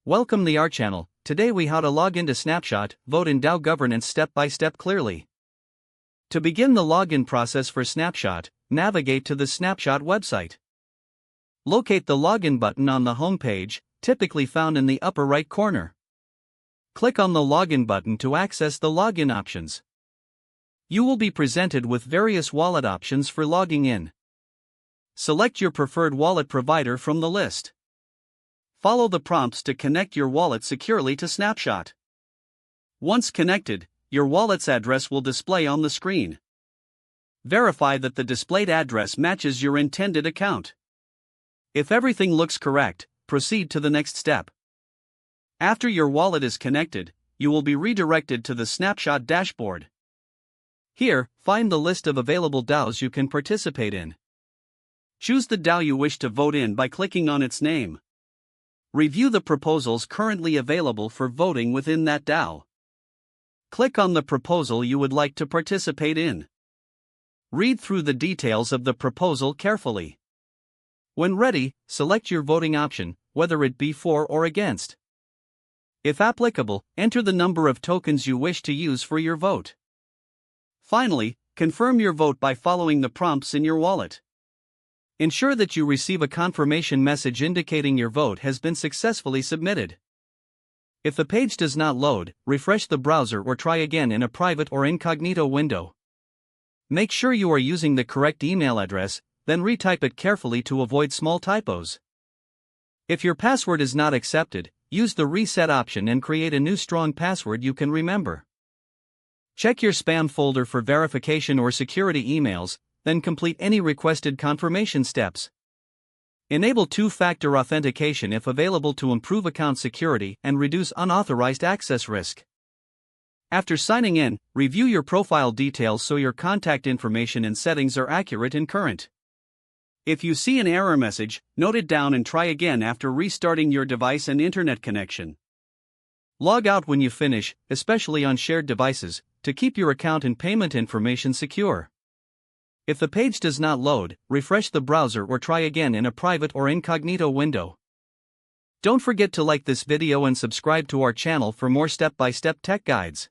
Welcome to our channel. Today we how to log into Snapshot, vote in DAO governance step by step clearly. To begin the login process for Snapshot, navigate to the Snapshot website. Locate the login button on the home page, typically found in the upper right corner. Click on the login button to access the login options. You will be presented with various wallet options for logging in. Select your preferred wallet provider from the list. Follow the prompts to connect your wallet securely to Snapshot. Once connected, your wallet's address will display on the screen. Verify that the displayed address matches your intended account. If everything looks correct, proceed to the next step. After your wallet is connected, you will be redirected to the Snapshot dashboard. Here, find the list of available DAOs you can participate in. Choose the DAO you wish to vote in by clicking on its name. Review the proposals currently available for voting within that DAO. Click on the proposal you would like to participate in. Read through the details of the proposal carefully. When ready, select your voting option, whether it be for or against. If applicable, enter the number of tokens you wish to use for your vote. Finally, confirm your vote by following the prompts in your wallet. Ensure that you receive a confirmation message indicating your vote has been successfully submitted. If the page does not load, refresh the browser or try again in a private or incognito window. Make sure you are using the correct email address, then retype it carefully to avoid small typos. If your password is not accepted, use the reset option and create a new strong password you can remember. Check your spam folder for verification or security emails, then complete any requested confirmation steps. Enable two-factor authentication if available to improve account security and reduce unauthorized access risk. After signing in, review your profile details so your contact information and settings are accurate and current. If you see an error message, note it down and try again after restarting your device and internet connection. Log out when you finish, especially on shared devices, to keep your account and payment information secure. If the page does not load, refresh the browser or try again in a private or incognito window. Don't forget to like this video and subscribe to our channel for more step-by-step tech guides.